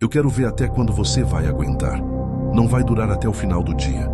Eu quero ver até quando você vai aguentar. Não vai durar até o final do dia.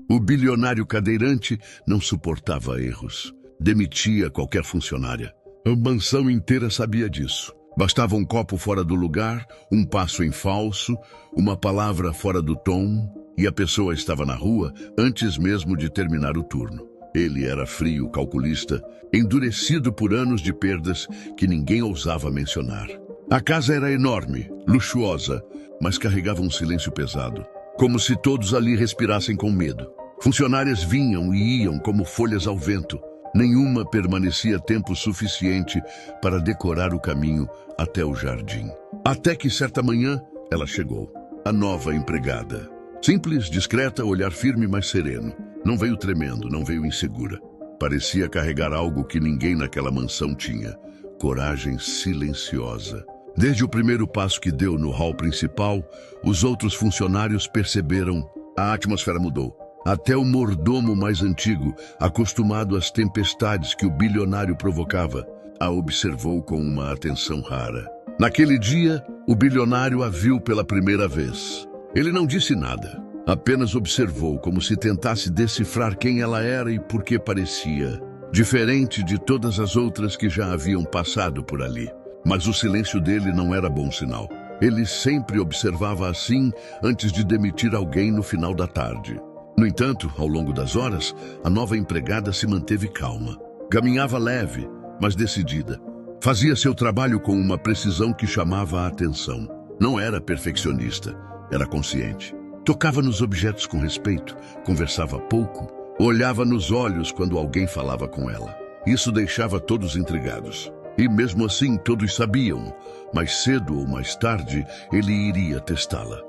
O bilionário cadeirante não suportava erros. Demitia qualquer funcionária. A mansão inteira sabia disso. Bastava um copo fora do lugar, um passo em falso, uma palavra fora do tom, e a pessoa estava na rua antes mesmo de terminar o turno. Ele era frio, calculista, endurecido por anos de perdas que ninguém ousava mencionar. A casa era enorme, luxuosa, mas carregava um silêncio pesado, como se todos ali respirassem com medo. Funcionárias vinham e iam como folhas ao vento. Nenhuma permanecia tempo suficiente para decorar o caminho até o jardim. Até que certa manhã ela chegou, a nova empregada. Simples, discreta, olhar firme, mas sereno. Não veio tremendo, não veio insegura. Parecia carregar algo que ninguém naquela mansão tinha. Coragem silenciosa. Desde o primeiro passo que deu no hall principal, os outros funcionários perceberam. A atmosfera mudou. Até o mordomo mais antigo, acostumado às tempestades que o bilionário provocava, a observou com uma atenção rara. Naquele dia, o bilionário a viu pela primeira vez. Ele não disse nada, apenas observou como se tentasse decifrar quem ela era e por que parecia, diferente de todas as outras que já haviam passado por ali. Mas o silêncio dele não era bom sinal. Ele sempre observava assim antes de demitir alguém no final da tarde. No entanto, ao longo das horas, a nova empregada se manteve calma. Caminhava leve, mas decidida. Fazia seu trabalho com uma precisão que chamava a atenção. Não era perfeccionista, era consciente. Tocava nos objetos com respeito, conversava pouco, olhava nos olhos quando alguém falava com ela. Isso deixava todos intrigados. E mesmo assim todos sabiam, mais cedo ou mais tarde, ele iria testá-la.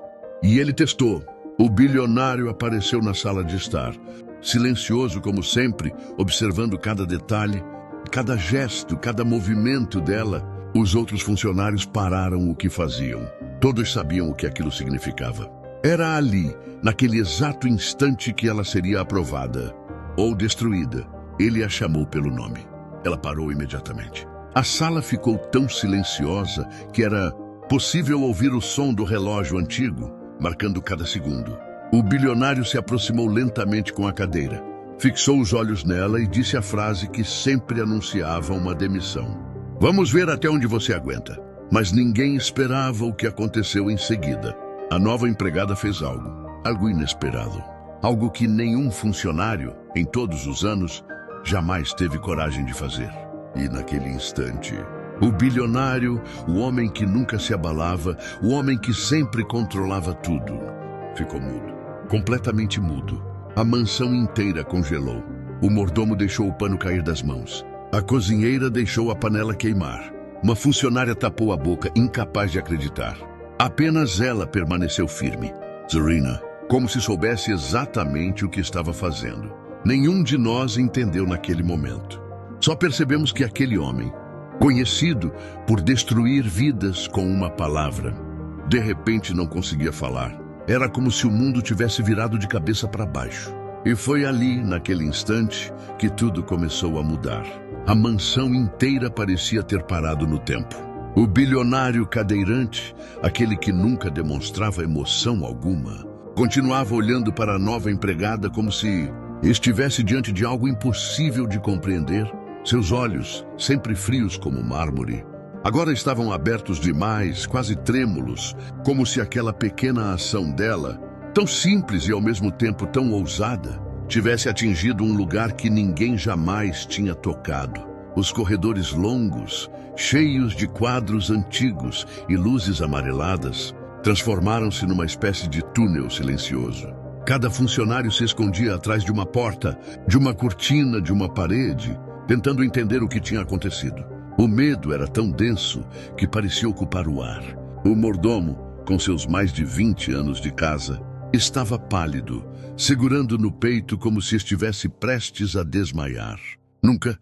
E ele testou. O bilionário apareceu na sala de estar, silencioso como sempre, observando cada detalhe, cada gesto, cada movimento dela. Os outros funcionários pararam o que faziam. Todos sabiam o que aquilo significava. Era ali, naquele exato instante que ela seria aprovada ou destruída. Ele a chamou pelo nome. Ela parou imediatamente. A sala ficou tão silenciosa que era possível ouvir o som do relógio antigo, marcando cada segundo. O bilionário se aproximou lentamente com a cadeira, fixou os olhos nela e disse a frase que sempre anunciava uma demissão. Vamos ver até onde você aguenta. Mas ninguém esperava o que aconteceu em seguida. A nova empregada fez algo inesperado. Algo que nenhum funcionário, em todos os anos, jamais teve coragem de fazer. E naquele instante, o bilionário, o homem que nunca se abalava, o homem que sempre controlava tudo, ficou mudo, completamente mudo. A mansão inteira congelou. O mordomo deixou o pano cair das mãos. A cozinheira deixou a panela queimar. Uma funcionária tapou a boca, incapaz de acreditar. Apenas ela permaneceu firme. Zarina, como se soubesse exatamente o que estava fazendo. Nenhum de nós entendeu naquele momento. Só percebemos que aquele homem, conhecido por destruir vidas com uma palavra, de repente não conseguia falar. Era como se o mundo tivesse virado de cabeça para baixo. E foi ali, naquele instante, que tudo começou a mudar. A mansão inteira parecia ter parado no tempo. O bilionário cadeirante, aquele que nunca demonstrava emoção alguma, continuava olhando para a nova empregada como se estivesse diante de algo impossível de compreender. Seus olhos, sempre frios como mármore, agora estavam abertos demais, quase trêmulos, como se aquela pequena ação dela, tão simples e ao mesmo tempo tão ousada, tivesse atingido um lugar que ninguém jamais tinha tocado. Os corredores longos, cheios de quadros antigos e luzes amareladas, transformaram-se numa espécie de túnel silencioso. Cada funcionário se escondia atrás de uma porta, de uma cortina, de uma parede, tentando entender o que tinha acontecido. O medo era tão denso que parecia ocupar o ar. O mordomo, com seus mais de 20 anos de casa, estava pálido, segurando no peito como se estivesse prestes a desmaiar. Nunca,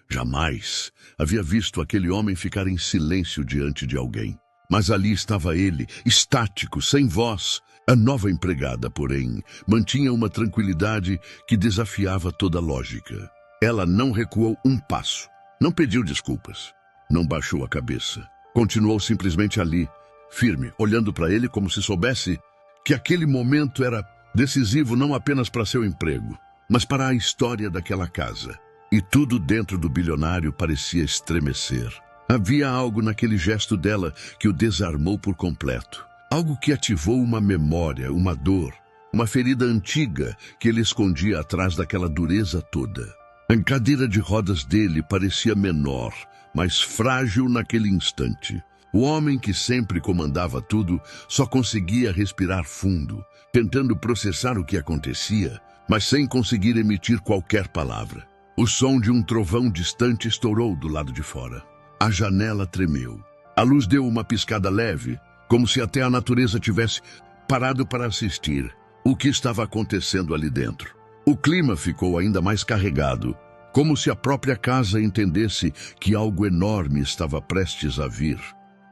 jamais, havia visto aquele homem ficar em silêncio diante de alguém. Mas ali estava ele, estático, sem voz. A nova empregada, porém, mantinha uma tranquilidade que desafiava toda lógica. Ela não recuou um passo, não pediu desculpas, não baixou a cabeça. Continuou simplesmente ali, firme, olhando para ele como se soubesse que aquele momento era decisivo não apenas para seu emprego, mas para a história daquela casa. E tudo dentro do bilionário parecia estremecer. Havia algo naquele gesto dela que o desarmou por completo. Algo que ativou uma memória, uma dor, uma ferida antiga que ele escondia atrás daquela dureza toda. A cadeira de rodas dele parecia menor, mas frágil naquele instante. O homem que sempre comandava tudo só conseguia respirar fundo, tentando processar o que acontecia, mas sem conseguir emitir qualquer palavra. O som de um trovão distante estourou do lado de fora. A janela tremeu. A luz deu uma piscada leve, como se até a natureza tivesse parado para assistir o que estava acontecendo ali dentro. O clima ficou ainda mais carregado, como se a própria casa entendesse que algo enorme estava prestes a vir.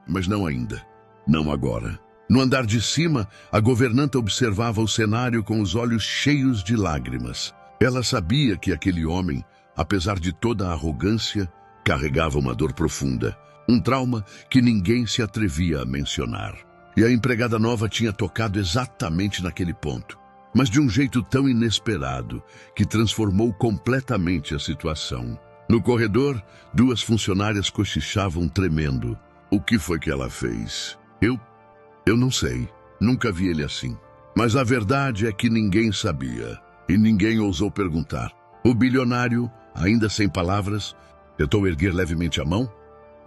Mas não ainda. Não agora. No andar de cima, a governanta observava o cenário com os olhos cheios de lágrimas. Ela sabia que aquele homem, apesar de toda a arrogância, carregava uma dor profunda, um trauma que ninguém se atrevia a mencionar. E a empregada nova tinha tocado exatamente naquele ponto, mas de um jeito tão inesperado que transformou completamente a situação. No corredor, duas funcionárias cochichavam tremendo. O que foi que ela fez? Eu não sei. Nunca vi ele assim. Mas a verdade é que ninguém sabia, e ninguém ousou perguntar. O bilionário, ainda sem palavras, tentou erguer levemente a mão,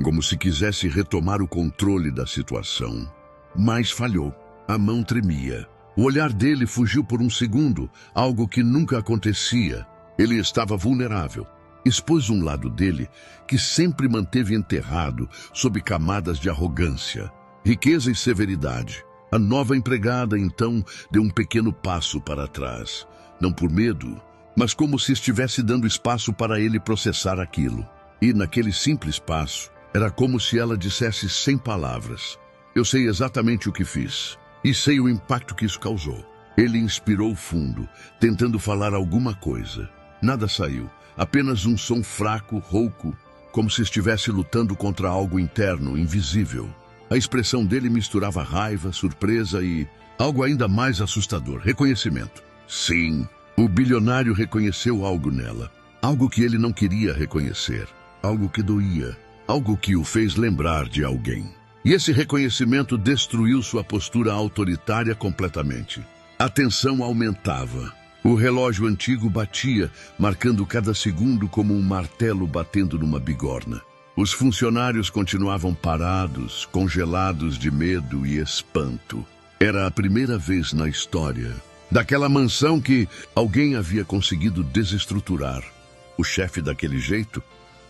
como se quisesse retomar o controle da situação. Mas falhou. A mão tremia. O olhar dele fugiu por um segundo, algo que nunca acontecia. Ele estava vulnerável. Expôs um lado dele que sempre manteve enterrado sob camadas de arrogância, riqueza e severidade. A nova empregada, então, deu um pequeno passo para trás. Não por medo, mas como se estivesse dando espaço para ele processar aquilo. E naquele simples passo, era como se ela dissesse sem palavras: eu sei exatamente o que fiz, e sei o impacto que isso causou. Ele inspirou fundo, tentando falar alguma coisa. Nada saiu, apenas um som fraco, rouco, como se estivesse lutando contra algo interno, invisível. A expressão dele misturava raiva, surpresa e algo ainda mais assustador: reconhecimento. Sim, o bilionário reconheceu algo nela, algo que ele não queria reconhecer, algo que doía, algo que o fez lembrar de alguém. E esse reconhecimento destruiu sua postura autoritária completamente. A tensão aumentava. O relógio antigo batia, marcando cada segundo como um martelo batendo numa bigorna. Os funcionários continuavam parados, congelados de medo e espanto. Era a primeira vez na história daquela mansão que alguém havia conseguido desestruturar. O chefe daquele jeito,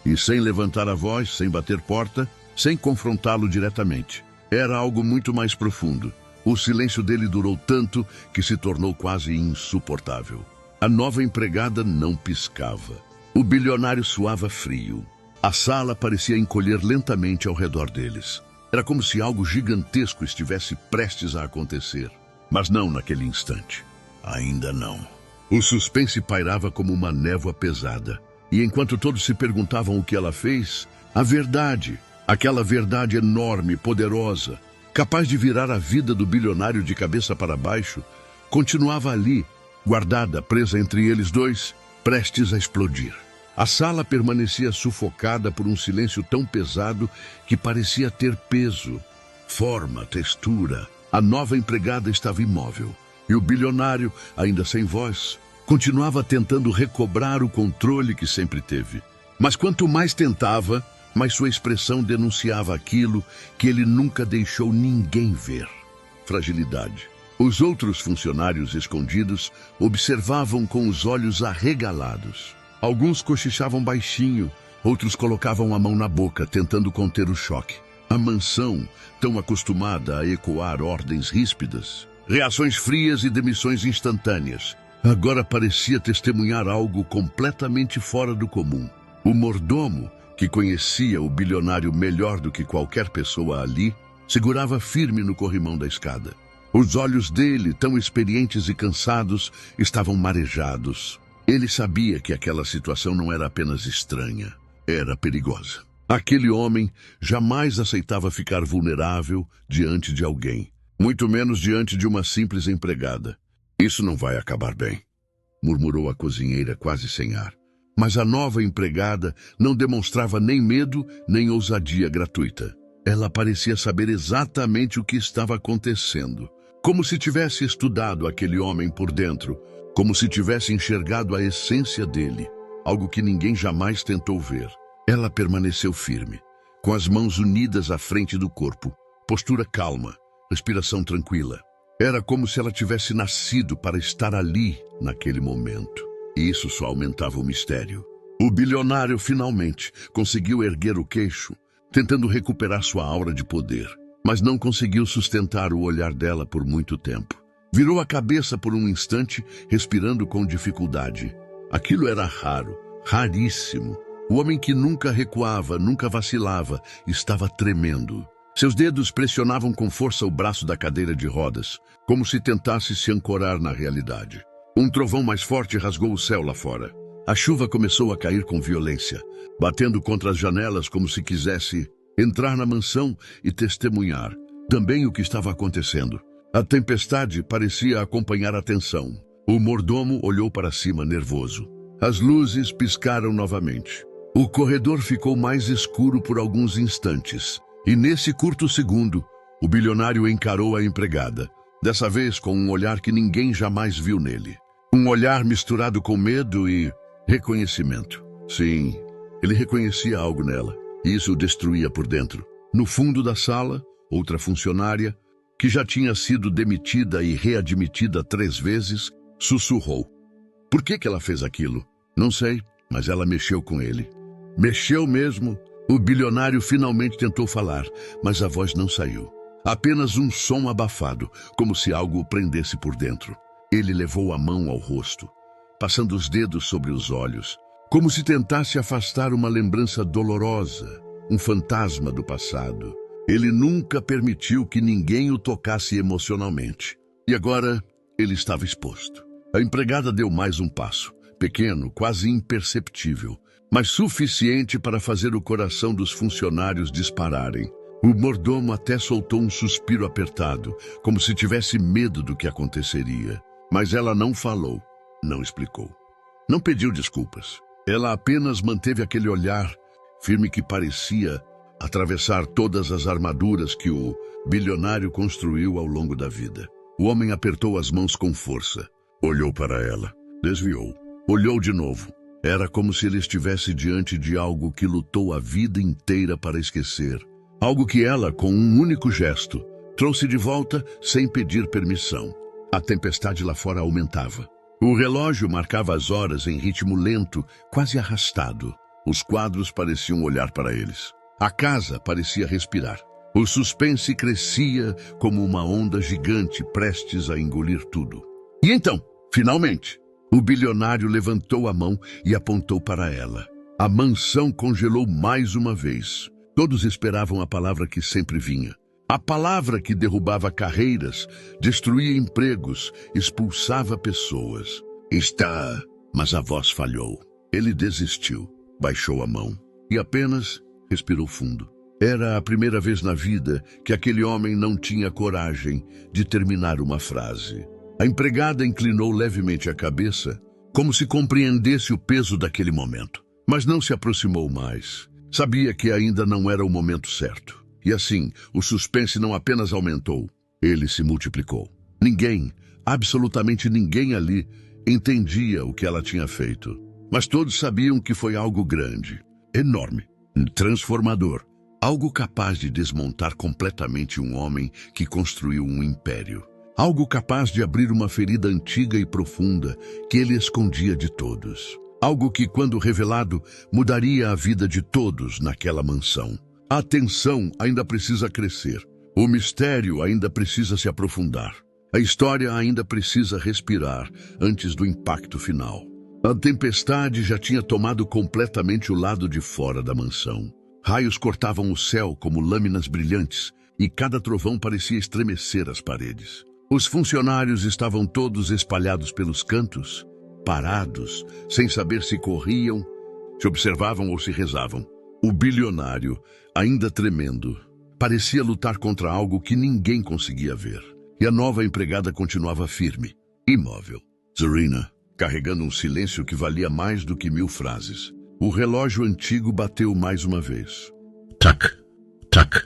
e sem levantar a voz, sem bater porta, sem confrontá-lo diretamente. Era algo muito mais profundo. O silêncio dele durou tanto que se tornou quase insuportável. A nova empregada não piscava. O bilionário suava frio. A sala parecia encolher lentamente ao redor deles. Era como se algo gigantesco estivesse prestes a acontecer. Mas não naquele instante. Ainda não. O suspense pairava como uma névoa pesada. E enquanto todos se perguntavam o que ela fez, a verdade, aquela verdade enorme, poderosa, capaz de virar a vida do bilionário de cabeça para baixo, continuava ali, guardada, presa entre eles dois, prestes a explodir. A sala permanecia sufocada por um silêncio tão pesado que parecia ter peso, forma, textura. A nova empregada estava imóvel, e o bilionário, ainda sem voz, continuava tentando recobrar o controle que sempre teve. Mas quanto mais tentava, mais sua expressão denunciava aquilo que ele nunca deixou ninguém ver: fragilidade. Os outros funcionários escondidos observavam com os olhos arregalados. Alguns cochichavam baixinho, outros colocavam a mão na boca, tentando conter o choque. A mansão, tão acostumada a ecoar ordens ríspidas, reações frias e demissões instantâneas, agora parecia testemunhar algo completamente fora do comum. O mordomo, que conhecia o bilionário melhor do que qualquer pessoa ali, segurava firme no corrimão da escada. Os olhos dele, tão experientes e cansados, estavam marejados. Ele sabia que aquela situação não era apenas estranha, era perigosa. Aquele homem jamais aceitava ficar vulnerável diante de alguém, muito menos diante de uma simples empregada. Isso não vai acabar bem, murmurou a cozinheira quase sem ar. Mas a nova empregada não demonstrava nem medo nem ousadia gratuita. Ela parecia saber exatamente o que estava acontecendo, como se tivesse estudado aquele homem por dentro, como se tivesse enxergado a essência dele, algo que ninguém jamais tentou ver. Ela permaneceu firme, com as mãos unidas à frente do corpo, postura calma, respiração tranquila. Era como se ela tivesse nascido para estar ali naquele momento. E isso só aumentava o mistério. O bilionário finalmente conseguiu erguer o queixo, tentando recuperar sua aura de poder, mas não conseguiu sustentar o olhar dela por muito tempo. Virou a cabeça por um instante, respirando com dificuldade. Aquilo era raro, raríssimo. O homem que nunca recuava, nunca vacilava, estava tremendo. Seus dedos pressionavam com força o braço da cadeira de rodas, como se tentasse se ancorar na realidade. Um trovão mais forte rasgou o céu lá fora. A chuva começou a cair com violência, batendo contra as janelas como se quisesse entrar na mansão e testemunhar também o que estava acontecendo. A tempestade parecia acompanhar a tensão. O mordomo olhou para cima nervoso. As luzes piscaram novamente. O corredor ficou mais escuro por alguns instantes, e nesse curto segundo, o bilionário encarou a empregada, dessa vez com um olhar que ninguém jamais viu nele. Um olhar misturado com medo e reconhecimento. Sim, ele reconhecia algo nela, e isso o destruía por dentro. No fundo da sala, outra funcionária, que já tinha sido demitida e readmitida 3 vezes, sussurrou. Por que ela fez aquilo? Não sei, mas ela mexeu com ele. Mexeu mesmo. O bilionário finalmente tentou falar, mas a voz não saiu. Apenas um som abafado, como se algo o prendesse por dentro. Ele levou a mão ao rosto, passando os dedos sobre os olhos, como se tentasse afastar uma lembrança dolorosa, um fantasma do passado. Ele nunca permitiu que ninguém o tocasse emocionalmente. E agora ele estava exposto. A empregada deu mais um passo, pequeno, quase imperceptível, mas suficiente para fazer o coração dos funcionários dispararem. O mordomo até soltou um suspiro apertado, como se tivesse medo do que aconteceria. Mas ela não falou, não explicou. Não pediu desculpas. Ela apenas manteve aquele olhar firme que parecia atravessar todas as armaduras que o bilionário construiu ao longo da vida. O homem apertou as mãos com força. Olhou para ela. Desviou. Olhou de novo. Era como se ele estivesse diante de algo que lutou a vida inteira para esquecer. Algo que ela, com um único gesto, trouxe de volta sem pedir permissão. A tempestade lá fora aumentava. O relógio marcava as horas em ritmo lento, quase arrastado. Os quadros pareciam olhar para eles. A casa parecia respirar. O suspense crescia como uma onda gigante prestes a engolir tudo. E então, finalmente, o bilionário levantou a mão e apontou para ela. A mansão congelou mais uma vez. Todos esperavam a palavra que sempre vinha. A palavra que derrubava carreiras, destruía empregos, expulsava pessoas. Está... Mas a voz falhou. Ele desistiu, baixou a mão e apenas respirou fundo. Era a primeira vez na vida que aquele homem não tinha coragem de terminar uma frase. A empregada inclinou levemente a cabeça, como se compreendesse o peso daquele momento. Mas não se aproximou mais. Sabia que ainda não era o momento certo. E assim, o suspense não apenas aumentou, ele se multiplicou. Ninguém, absolutamente ninguém ali, entendia o que ela tinha feito. Mas todos sabiam que foi algo grande, enorme, transformador. Algo capaz de desmontar completamente um homem que construiu um império. Algo capaz de abrir uma ferida antiga e profunda que ele escondia de todos. Algo que, quando revelado, mudaria a vida de todos naquela mansão. A tensão ainda precisa crescer. O mistério ainda precisa se aprofundar. A história ainda precisa respirar antes do impacto final. A tempestade já tinha tomado completamente o lado de fora da mansão. Raios cortavam o céu como lâminas brilhantes e cada trovão parecia estremecer as paredes. Os funcionários estavam todos espalhados pelos cantos, parados, sem saber se corriam, se observavam ou se rezavam. O bilionário, ainda tremendo, parecia lutar contra algo que ninguém conseguia ver. E a nova empregada continuava firme, imóvel. Serena, carregando um silêncio que valia mais do que 1000 frases. O relógio antigo bateu mais uma vez. Tac, tac,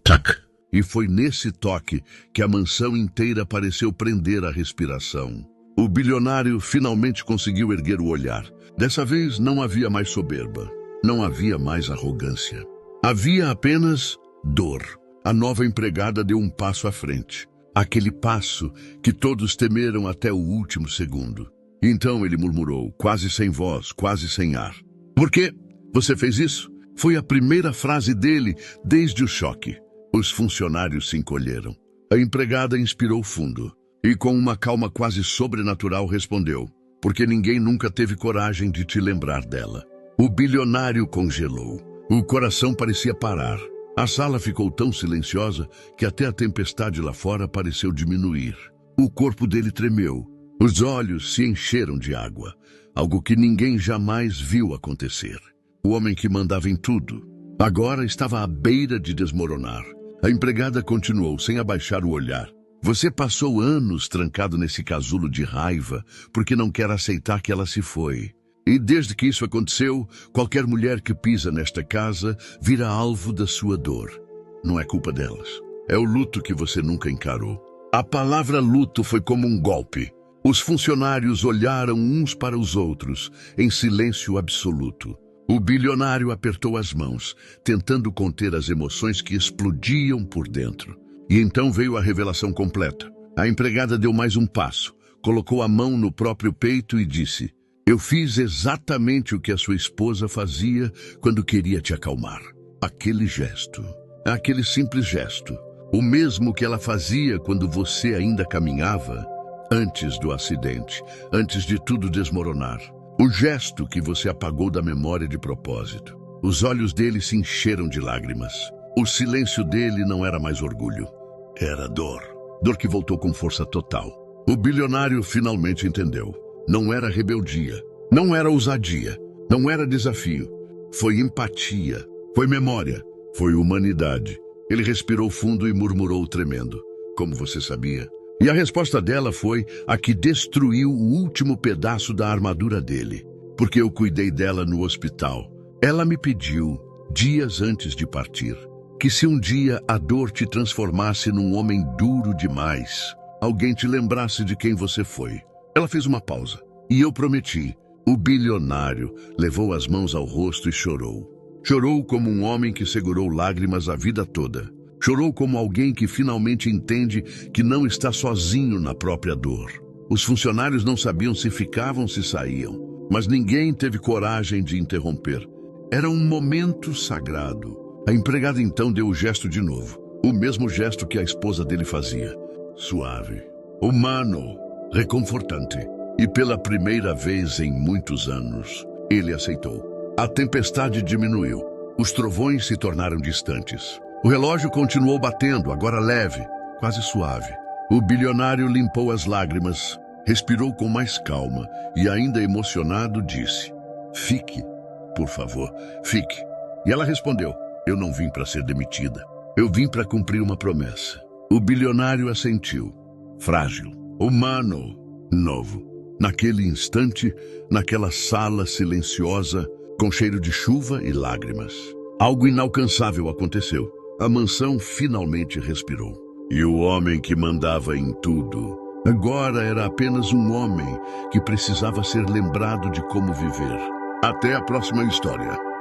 tac. E foi nesse toque que a mansão inteira pareceu prender a respiração. O bilionário finalmente conseguiu erguer o olhar. Dessa vez não havia mais soberba, não havia mais arrogância. Havia apenas dor. A nova empregada deu um passo à frente. Aquele passo que todos temeram até o último segundo. Então ele murmurou, quase sem voz, quase sem ar. Por quê? Você fez isso? Foi a primeira frase dele desde o choque. Os funcionários se encolheram. A empregada inspirou fundo e com uma calma quase sobrenatural respondeu, porque ninguém nunca teve coragem de te lembrar dela. O bilionário congelou. O coração parecia parar. A sala ficou tão silenciosa que até a tempestade lá fora pareceu diminuir. O corpo dele tremeu. Os olhos se encheram de água, algo que ninguém jamais viu acontecer. O homem que mandava em tudo, agora estava à beira de desmoronar. A empregada continuou, sem abaixar o olhar. Você passou anos trancado nesse casulo de raiva porque não quer aceitar que ela se foi. E desde que isso aconteceu, qualquer mulher que pisa nesta casa vira alvo da sua dor. Não é culpa delas. É o luto que você nunca encarou. A palavra luto foi como um golpe. Os funcionários olharam uns para os outros, em silêncio absoluto. O bilionário apertou as mãos, tentando conter as emoções que explodiam por dentro. E então veio a revelação completa. A empregada deu mais um passo, colocou a mão no próprio peito e disse: eu fiz exatamente o que a sua esposa fazia quando queria te acalmar. Aquele gesto, aquele simples gesto, o mesmo que ela fazia quando você ainda caminhava, antes do acidente, antes de tudo desmoronar. O gesto que você apagou da memória de propósito. Os olhos dele se encheram de lágrimas. O silêncio dele não era mais orgulho, era dor. Dor que voltou com força total. O bilionário finalmente entendeu. Não era rebeldia, não era ousadia, não era desafio. Foi empatia, foi memória, foi humanidade. Ele respirou fundo e murmurou tremendo. Como você sabia? E a resposta dela foi a que destruiu o último pedaço da armadura dele. Porque eu cuidei dela no hospital. Ela me pediu, dias antes de partir, que se um dia a dor te transformasse num homem duro demais, alguém te lembrasse de quem você foi. Ela fez uma pausa. E eu prometi. O bilionário levou as mãos ao rosto e chorou. Chorou como um homem que segurou lágrimas a vida toda. Chorou como alguém que finalmente entende que não está sozinho na própria dor. Os funcionários não sabiam se ficavam, se saíam. Mas ninguém teve coragem de interromper. Era um momento sagrado. A empregada então deu o gesto de novo. O mesmo gesto que a esposa dele fazia. Suave, humano, reconfortante. E pela primeira vez em muitos anos, ele aceitou. A tempestade diminuiu. Os trovões se tornaram distantes. O relógio continuou batendo, agora leve, quase suave. O bilionário limpou as lágrimas, respirou com mais calma e, ainda emocionado, disse: fique, por favor, fique. E ela respondeu: eu não vim para ser demitida. Eu vim para cumprir uma promessa. O bilionário assentiu. Frágil, humano, novo. Naquele instante, naquela sala silenciosa, com cheiro de chuva e lágrimas, algo inalcançável aconteceu. A mansão finalmente respirou. E o homem que mandava em tudo, agora era apenas um homem que precisava ser lembrado de como viver. Até a próxima história.